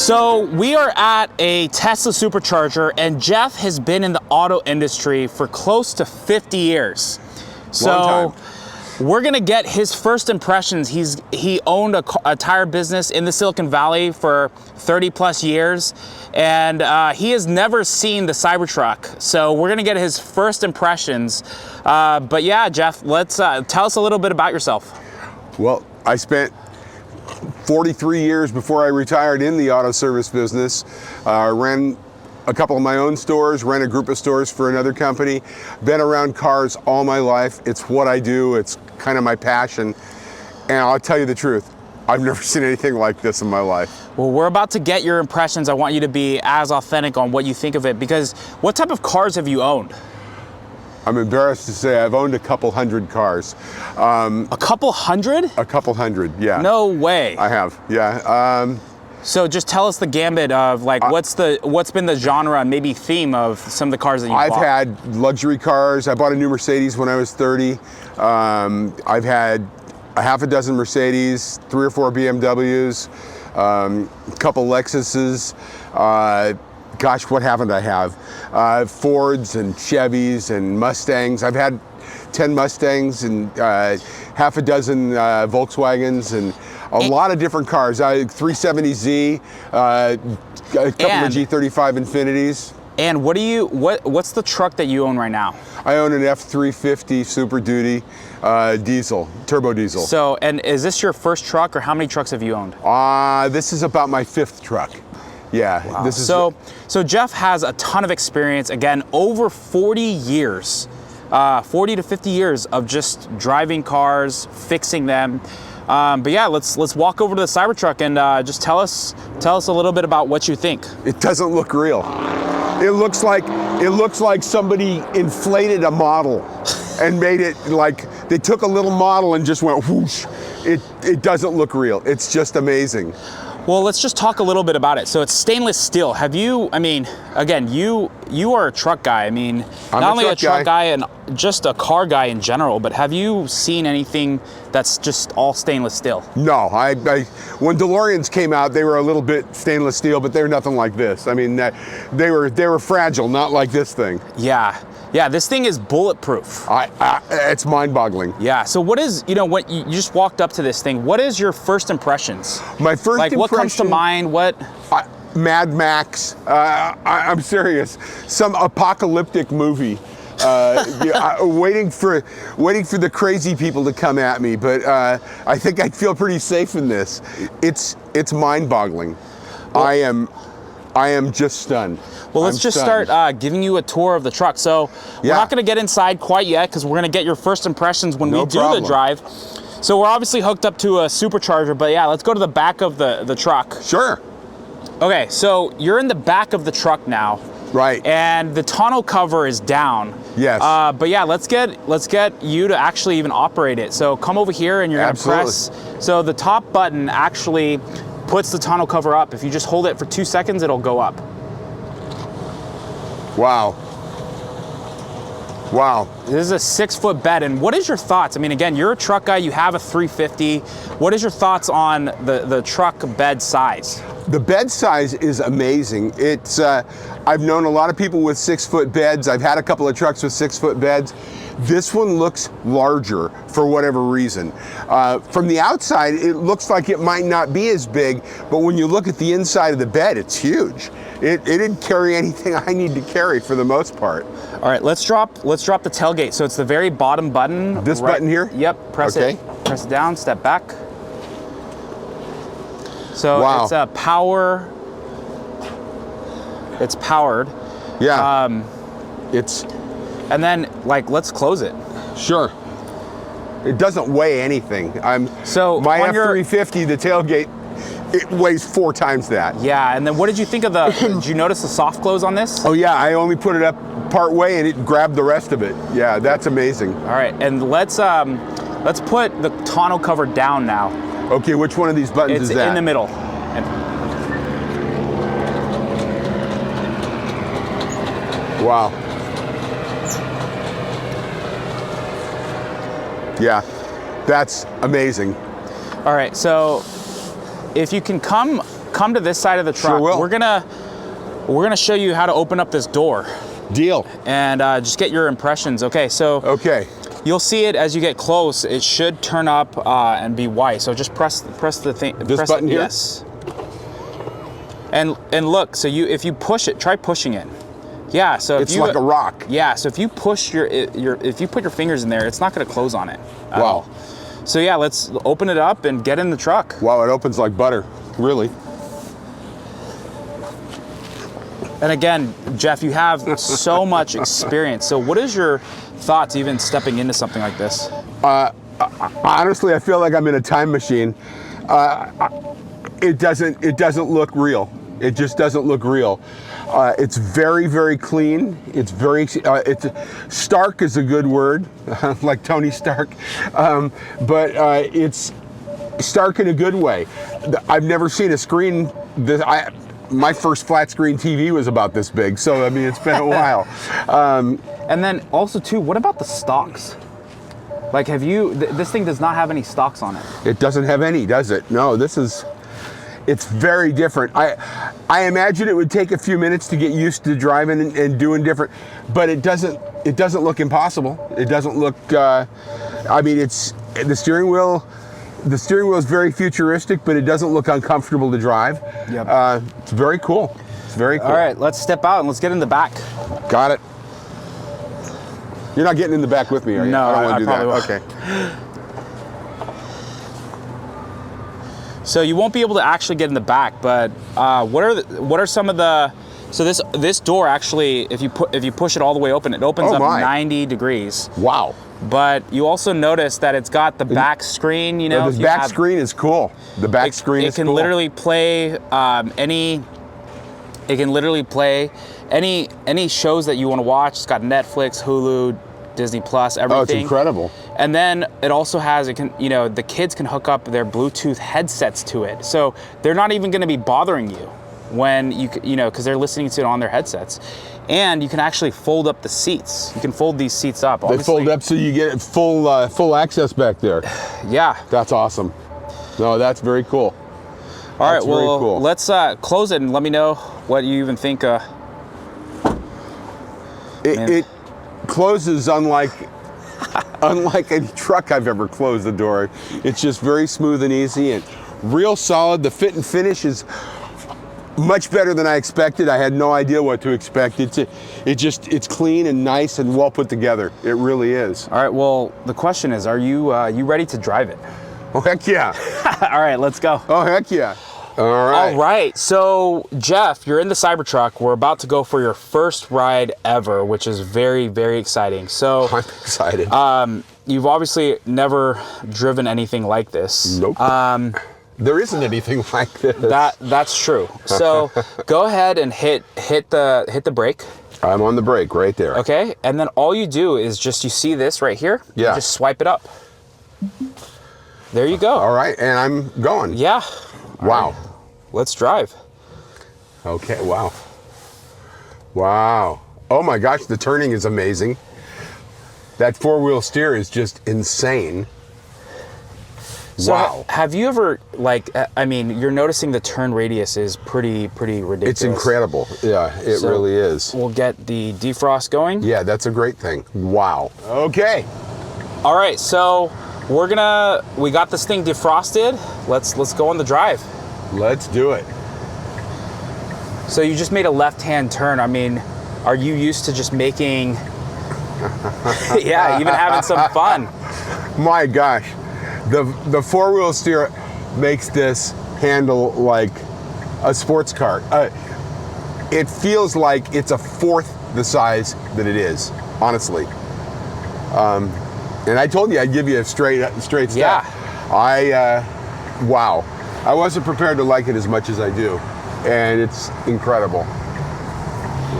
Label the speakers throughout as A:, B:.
A: So we are at a Tesla supercharger, and Jeff has been in the auto industry for close to 50 years.
B: Long time.
A: We're gonna get his first impressions. He owned a tire business in the Silicon Valley for 30 plus years, and he has never seen the Cybertruck. So we're gonna get his first impressions. But yeah, Jeff, let's tell us a little bit about yourself.
B: Well, I spent 43 years before I retired in the auto service business. Ran a couple of my own stores, ran a group of stores for another company. Been around cars all my life. It's what I do. It's kind of my passion. And I'll tell you the truth, I've never seen anything like this in my life.
A: Well, we're about to get your impressions. I want you to be as authentic on what you think of it, because what type of cars have you owned?
B: I'm embarrassed to say I've owned a couple hundred cars.
A: A couple hundred?
B: A couple hundred, yeah.
A: No way.
B: I have, yeah.
A: So just tell us the gambit of like what's been the genre and maybe theme of some of the cars that you've bought.
B: I've had luxury cars. I bought a new Mercedes when I was 30. I've had a half a dozen Mercedes, 3 or 4 BMWs, a couple Lexuses. Gosh, what haven't I have? Fords and Chevys and Mustangs. I've had 10 Mustangs and half a dozen Volkswagens and a lot of different cars. 370Z, a couple of G35 Infinities.
A: And what's the truck that you own right now?
B: I own an F350 Super Duty diesel, turbo diesel.
A: So, and is this your first truck, or how many trucks have you owned?
B: This is about my 5th truck. Yeah.
A: Wow.
B: This is
A: so Jeff has a ton of experience. Again, over 40 years, 40 to 50 years of just driving cars, fixing them. But yeah, let's walk over to the Cybertruck and just tell us a little bit about what you think.
B: It doesn't look real. It looks like somebody inflated a model and made it like they took a little model and just went whoosh. It doesn't look real. It's just amazing.
A: Well, let's just talk a little bit about it. So it's stainless steel. Have you, I mean, again, you are a truck guy. I mean, not only a truck guy and just a car guy in general, but have you seen anything that's just all stainless steel?
B: No, when DeLoreans came out, they were a little bit stainless steel, but they're nothing like this. I mean, they were fragile, not like this thing.
A: Yeah. Yeah, this thing is bulletproof.
B: It's mind-boggling.
A: Yeah, so what is, what you just walked up to this thing, what is your first impressions?
B: My first impression,
A: what comes to mind,
B: Mad Max, I'm serious, some apocalyptic movie. Waiting for the crazy people to come at me, but I think I'd feel pretty safe in this. It's mind-boggling. Well, I am just stunned.
A: Well, let's just start giving you a tour of the truck. So we're not going to get inside quite yet because we're going to get your first impressions when we do the drive. So we're obviously hooked up to a supercharger, but yeah, let's go to the back of the truck.
B: Sure.
A: Okay, so you're in the back of the truck now.
B: Right.
A: And the tonneau cover is down.
B: Yes.
A: But yeah, let's get you to actually even operate it. So come over here and you're going to press. So the top button actually puts the tonneau cover up. If you just hold it for 2 seconds, it'll go up.
B: Wow. Wow.
A: This is a 6-foot bed, and what is your thoughts? I mean, again, you're a truck guy, you have a 350. What is your thoughts on the truck bed size?
B: The bed size is amazing. It's I've known a lot of people with 6-foot beds. I've had a couple of trucks with 6-foot beds. This one looks larger for whatever reason. From the outside, it looks like it might not be as big, but when you look at the inside of the bed, it's huge. It didn't carry anything I need to carry for the most part.
A: All right, let's drop the tailgate. So it's the very bottom button.
B: This button here?
A: Yep, press it down, step back. So it's a power. It's powered.
B: Yeah.
A: And then let's close it.
B: Sure. It doesn't weigh anything. My F350, the tailgate, it weighs 4 times that.
A: Yeah, and then what did you think of did you notice the soft close on this?
B: Oh yeah, I only put it up part way and it grabbed the rest of it. Yeah, that's amazing.
A: All right, and let's put the tonneau cover down now.
B: Okay, which one of these buttons is that?
A: It's in the middle.
B: Wow. Yeah, that's amazing.
A: All right, so if you can come come to this side of the truck,
B: Sure will.
A: we're gonna show you how to open up this door.
B: Deal.
A: And just get your impressions. Okay, so
B: Okay.
A: you'll see it as you get close. It should turn up and be white. So just press the thing.
B: This button here?
A: Yes. And look, so if you push it, try pushing it. Yeah, so if
B: It's like a rock.
A: Yeah, so if you push if you put your fingers in there, it's not going to close on it at
B: Wow.
A: all. So yeah, let's open it up and get in the truck.
B: Wow, it opens like butter, really.
A: And again, Jeff, you have so much experience. So what is your thoughts even stepping into something like this?
B: Honestly, I feel like I'm in a time machine. It doesn't look real. It just doesn't look real. It's very, very clean. It's very, stark is a good word, like Tony Stark. But it's stark in a good way. I've never seen a screen my first flat screen TV was about this big, so I mean, it's been a while.
A: And then also too, what about the stocks? Like, have you, this thing does not have any stocks on it.
B: It doesn't have any, does it? No, it's very different. I imagine it would take a few minutes to get used to driving and doing different, but it doesn't look impossible. It doesn't look, I mean, the steering wheel is very futuristic, but it doesn't look uncomfortable to drive.
A: Yep.
B: It's very cool. It's very cool.
A: All right, let's step out and let's get in the back.
B: Got it. You're not getting in the back with me, are you?
A: No,
B: I don't want
A: I
B: to do that.
A: probably
B: Okay.
A: So you won't be able to actually get in the back, but what are some of the? So this door actually, if you push it all the way open, it opens up 90 degrees.
B: Wow.
A: But you also notice that it's got the back screen. You know,
B: the back screen is cool. The back screen is cool.
A: It can literally play any. It can literally play any shows that you want to watch. It's got Netflix, Hulu, Disney Plus, everything.
B: Oh, it's incredible.
A: And then it also has, the kids can hook up their Bluetooth headsets to it. So they're not even going to be bothering you when because they're listening to it on their headsets. And you can actually fold up the seats. You can fold these seats up.
B: They fold up so you get full access back there.
A: Yeah.
B: That's awesome. No, that's very cool.
A: All
B: That's
A: right, well,
B: very cool.
A: let's close it and let me know what you even think.
B: It closes unlike any truck I've ever closed the door. It's just very smooth and easy and real solid. The fit and finish is much better than I expected. I had no idea what to expect. It's clean and nice and well put together. It really is.
A: All right, well, the question is, are you ready to drive it?
B: Oh, heck yeah.
A: All right, let's go.
B: Oh, heck yeah. All right.
A: All right, so Jeff, you're in the Cybertruck. We're about to go for your first ride ever, which is very, very exciting. So
B: I'm excited.
A: You've obviously never driven anything like this.
B: Nope. There isn't anything like this.
A: That's true. So go ahead and hit the brake.
B: I'm on the brake right there.
A: Okay, and then all you do is you see this right here?
B: Yeah.
A: You just swipe it up. There you go.
B: All right, and I'm going.
A: Yeah.
B: Wow.
A: Right. Let's drive.
B: Okay, wow. Wow. Oh my gosh, the turning is amazing. That four-wheel steer is just insane.
A: So
B: wow.
A: Have you ever, you're noticing the turn radius is pretty ridiculous.
B: It's incredible. Yeah, it really is.
A: We'll get the defrost going.
B: Yeah, that's a great thing. Wow. Okay.
A: All right, so we got this thing defrosted. Let's go on the drive.
B: Let's do it.
A: So you just made a left-hand turn. I mean, are you used to just making, yeah, even having some fun?
B: My gosh. The four-wheel steer makes this handle like a sports car. It feels like it's a fourth the size that it is, honestly. And I told you I'd give you a straight step.
A: Yeah.
B: Wow. I wasn't prepared to like it as much as I do, and it's incredible.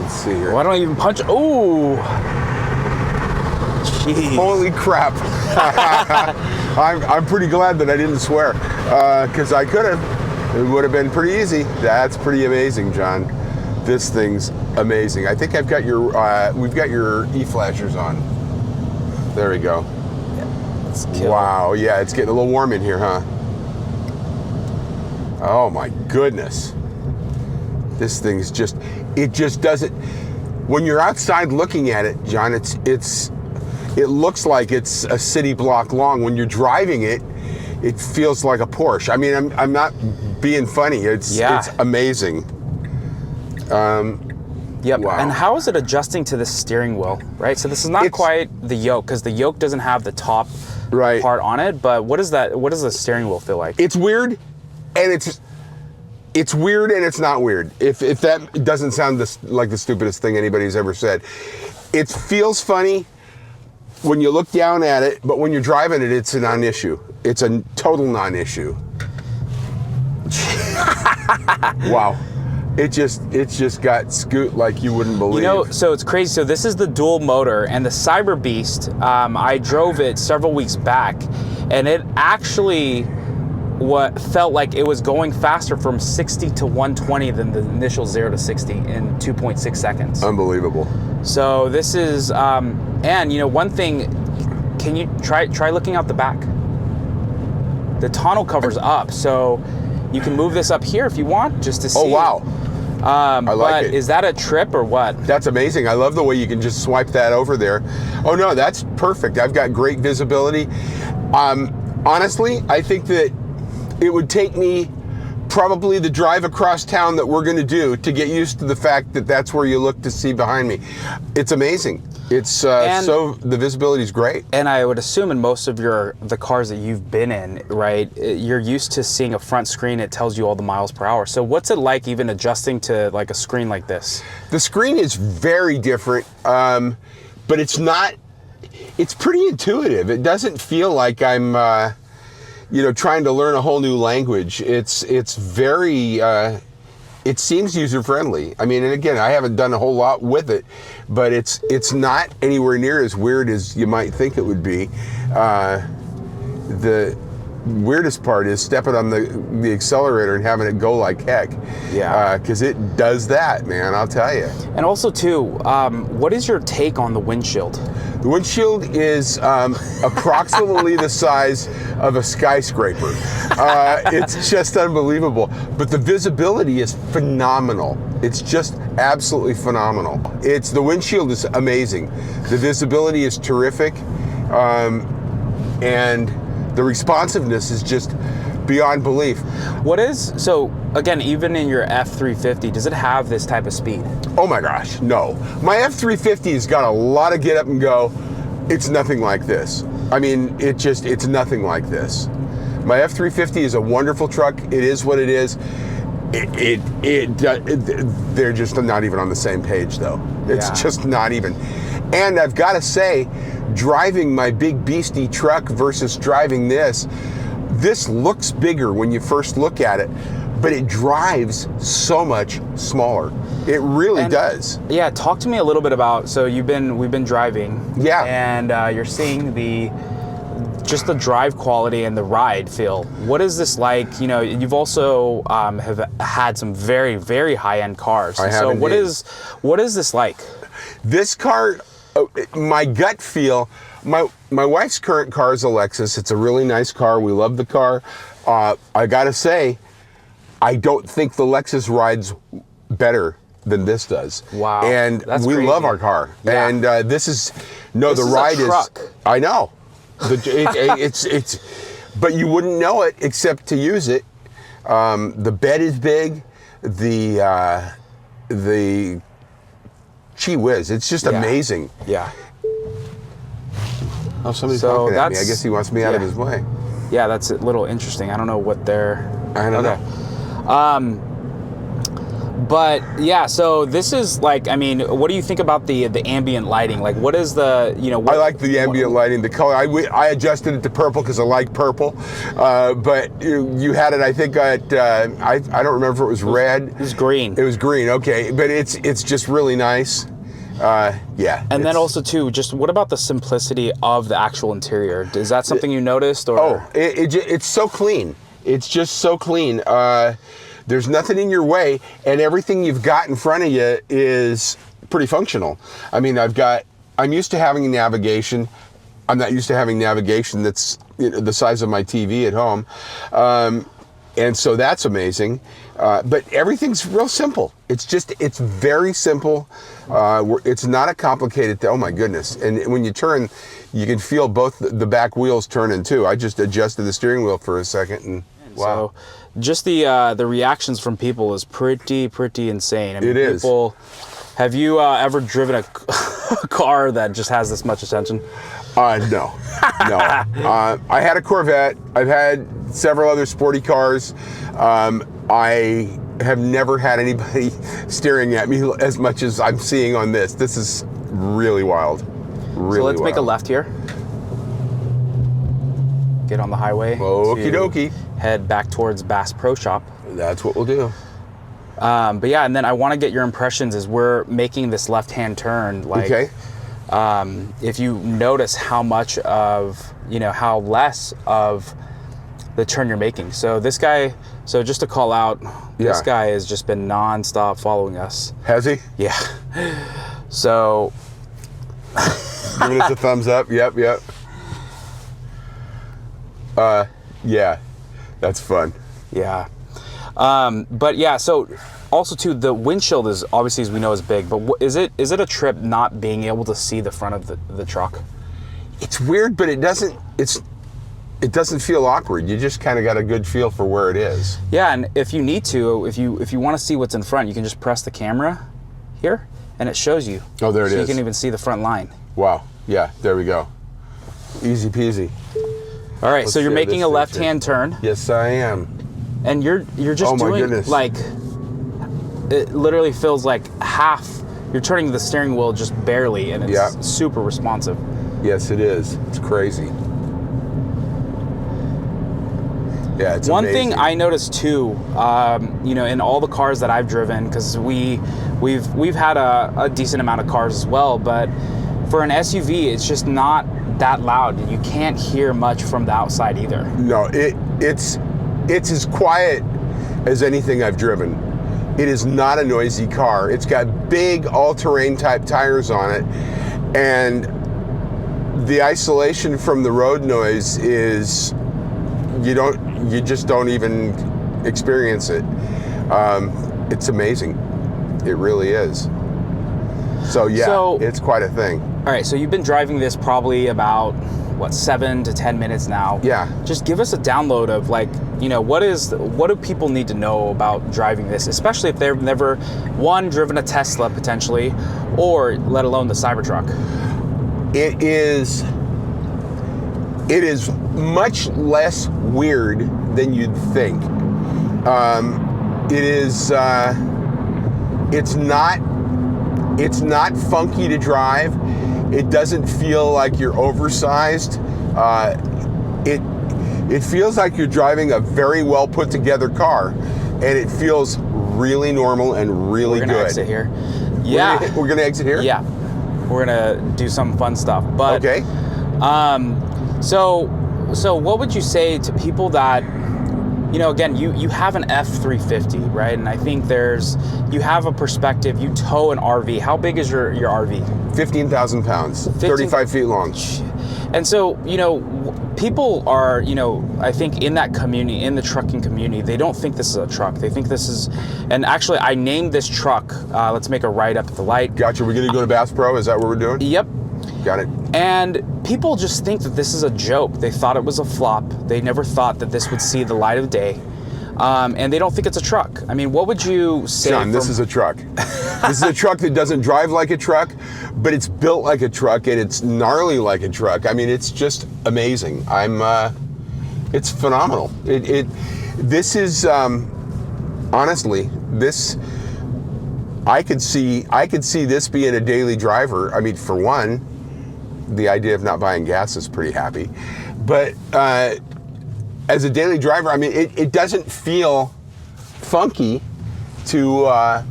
B: Let's see here.
A: Why don't I even punch? Oh, jeez.
B: Holy crap. I'm pretty glad that I didn't swear, because I could have. It would have been pretty easy. That's pretty amazing, John. This thing's amazing. I think we've got your e-flashers on. There we go.
A: Let's kill
B: wow, yeah, it's getting a little warm in here, huh? Oh my goodness. This thing's just, it just doesn't, when you're outside looking at it, John, it looks like it's a city block long. When you're driving it, it feels like a Porsche. I mean, I'm not being funny. It's amazing.
A: Yep.
B: Wow.
A: And how is it adjusting to the steering wheel, right? So this is not quite the yoke, because the yoke doesn't have the top part on it, but what is that? What does the steering wheel feel like?
B: It's weird, and it's weird and it's not weird. If that doesn't sound like the stupidest thing anybody's ever said. It feels funny when you look down at it, but when you're driving it, it's a non-issue. It's a total non-issue. Wow. It just got scoot like you wouldn't believe.
A: You know, so it's crazy. So this is the dual motor, and the Cyber Beast, I drove it several weeks back, and it actually felt like it was going faster from 60 to 120 than the initial 0 to 60 in 2.6 seconds.
B: Unbelievable.
A: So this is, and you know, one thing, can you try looking out the back? The tonneau cover's up, so you can move this up here if you want, just to see.
B: Oh, wow. I like it.
A: Is that a trip or what?
B: That's amazing. I love the way you can just swipe that over there. Oh no, that's perfect. I've got great visibility. Honestly, I think that it would take me probably the drive across town that we're going to do to get used to the fact that that's where you look to see behind me. It's amazing. It's so the visibility is great.
A: And I would assume in most of the cars that you've been in, right, you're used to seeing a front screen. It tells you all the miles per hour. So what's it like even adjusting to like a screen like this?
B: The screen is very different, but it's not. It's pretty intuitive. It doesn't feel like I'm, trying to learn a whole new language. It's very. It seems user-friendly. I mean, and again, I haven't done a whole lot with it, but it's not anywhere near as weird as you might think it would be. The weirdest part is stepping on the accelerator and having it go like heck.
A: Yeah.
B: Because it does that, man, I'll tell you.
A: And also, too, what is your take on the windshield?
B: The windshield is approximately the size of a skyscraper. It's just unbelievable. But the visibility is phenomenal. It's just absolutely phenomenal. The windshield is amazing. The visibility is terrific. And the responsiveness is just beyond belief.
A: So again, even in your F-350, does it have this type of speed?
B: Oh my gosh, no. My F-350 has got a lot of get up and go. It's nothing like this. I mean, it's nothing like this. My F-350 is a wonderful truck. It is what it is. They're just not even on the same page though. It's just not even. And I've got to say, driving my big beastie truck versus driving this looks bigger when you first look at it, but it drives so much smaller. It really does.
A: Yeah, talk to me a little bit about, so we've been driving.
B: Yeah.
A: And you're seeing just the drive quality and the ride feel. What is this like? You know, you've also have had some very, very high-end cars.
B: I have
A: so
B: indeed.
A: What is this like?
B: This car, my gut feel, my wife's current car is a Lexus. It's a really nice car. We love the car. I gotta say, I don't think the Lexus rides better than this does.
A: Wow.
B: And
A: that's
B: we
A: crazy.
B: love our car.
A: Yeah.
B: And this is
A: a
B: ride
A: truck.
B: is. I know. It's but you wouldn't know it except to use it. The bed is big. The gee whiz, it's just amazing.
A: Yeah.
B: Oh, somebody's talking at me. I
A: that's-
B: guess he wants me out of his way.
A: Yeah, that's a little interesting. I don't know what they're.
B: I don't know.
A: But yeah, so this is like, I mean, what do you think about the ambient lighting? Like, what is the,
B: I like the ambient lighting, the color. I adjusted it to purple because I like purple. But you had it, I think, at, I don't remember if it was red.
A: It was green.
B: It was green, okay. But it's just really nice. Yeah.
A: And then also too, just what about the simplicity of the actual interior? Is that something you noticed? Or?
B: Oh, it's so clean. It's just so clean. There's nothing in your way, and everything you've got in front of you is pretty functional. I mean, I'm used to having navigation. I'm not used to having navigation that's the size of my TV at home. And so that's amazing. But everything's real simple. It's very simple. It's not a complicated thing. Oh my goodness. And when you turn, you can feel both the back wheels turning too. I just adjusted the steering wheel for a second and wow.
A: So just the reactions from people is pretty insane. I mean,
B: it is.
A: People, have you ever driven a car that just has this much attention?
B: No. I had a Corvette. I've had several other sporty cars. I have never had anybody staring at me as much as I'm seeing on this. This is really wild. Really
A: so let's
B: wild.
A: make a left here. Get on the highway.
B: Okie dokie.
A: Head back towards Bass Pro Shop.
B: That's what we'll do.
A: But yeah, and then I want to get your impressions as we're making this left-hand turn. Like,
B: okay.
A: If you notice how much of, how less of the turn you're making. So this guy, just to call out, this guy has just been non-stop following us.
B: Has he?
A: Yeah. So.
B: Giving us a thumbs up. Yep. Yeah, that's fun.
A: Yeah. But yeah, so also too, the windshield is obviously, as we know, is big, but is it a trip not being able to see the front of the truck?
B: It's weird, but it doesn't feel awkward. You just kind of got a good feel for where it is.
A: Yeah, and if you need to, if you want to see what's in front, you can just press the camera here and it shows you.
B: Oh, there it is.
A: So you can even see the front line.
B: Wow. Yeah, there we go. Easy peasy.
A: All right, so you're making a left-hand turn.
B: Yes, I am.
A: And you're just doing like, it literally feels like half. You're turning the steering wheel just barely, and it's super responsive.
B: Yes, it is. It's crazy. Yeah, it's
A: One
B: amazing.
A: thing I noticed too, in all the cars that I've driven, because we've had a decent amount of cars as well, but for an SUV, it's just not that loud. You can't hear much from the outside either.
B: No, it's as quiet as anything I've driven. It is not a noisy car. It's got big all-terrain type tires on it, and the isolation from the road noise is you just don't even experience it. It's amazing. It really is. So yeah, it's quite a thing.
A: All right, so you've been driving this probably about 7 to 10 minutes now.
B: Yeah.
A: Just give us a download of what do people need to know about driving this, especially if they've never driven a Tesla potentially, or let alone the Cybertruck.
B: It is much less weird than you'd think. It's not funky to drive. It doesn't feel like you're oversized. It feels like you're driving a very well put together car, and it feels really normal and really good.
A: We're gonna exit here. Yeah.
B: We're gonna exit here?
A: Yeah. We're gonna do some fun stuff. But
B: okay.
A: So what would you say to people that, again, you have an F350, right? And I think you have a perspective, you tow an RV. How big is your RV?
B: 15,000 pounds, 35 feet long.
A: And so, people are, I think in that community, in the trucking community, they don't think this is a truck. They think this is, and actually I named this truck, let's make a right up at the light.
B: Gotcha, we're gonna go to Bass Pro, is that what we're doing?
A: Yep.
B: Got it.
A: And people just think that this is a joke. They thought it was a flop. They never thought that this would see the light of day. And they don't think it's a truck. I mean, what would you say?
B: John, this is a truck. This is a truck that doesn't drive like a truck, but it's built like a truck and it's gnarly like a truck. I mean, it's just amazing. It's phenomenal. This is, honestly, I could see this being a daily driver. I mean, for one, the idea of not buying gas is pretty happy. But as a daily driver, I mean, it doesn't feel funky to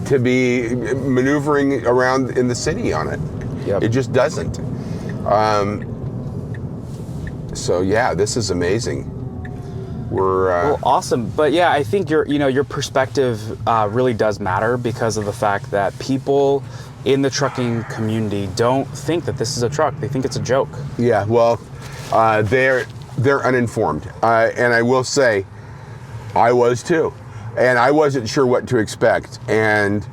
B: be maneuvering around in the city on it. Yep. It just doesn't. So yeah, this is amazing.
A: Well, awesome. But yeah, I think your perspective really does matter, because of the fact that people in the trucking community don't think that this is a truck. They think it's a joke.
B: Yeah, well, they're uninformed. And I will say, I was too. And I wasn't sure what to expect. And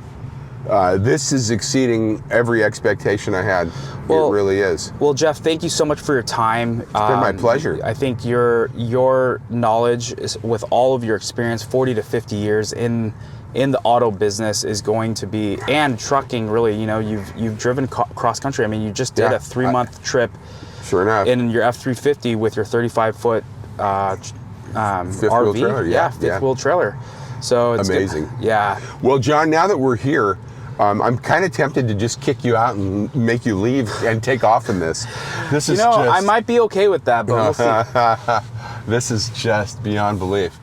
B: this is exceeding every expectation I had. It really is.
A: Well, Jeff, thank you so much for your time. It's
B: been my pleasure.
A: I think your knowledge is, with all of your experience, 40 to 50 years in the auto business, is going to be, and trucking really, you know, you've driven cross country. I mean, you just did a 3-month trip.
B: Sure enough.
A: In your F-350 with your 35-foot RV.
B: Wheel trailer,
A: fifth wheel trailer. So it's
B: amazing.
A: Good. Yeah.
B: Well, John, now that we're here, I'm kind of tempted to just kick you out and make you leave and take off in this. This is
A: I might be okay with that, but we'll see.
B: This is just beyond belief.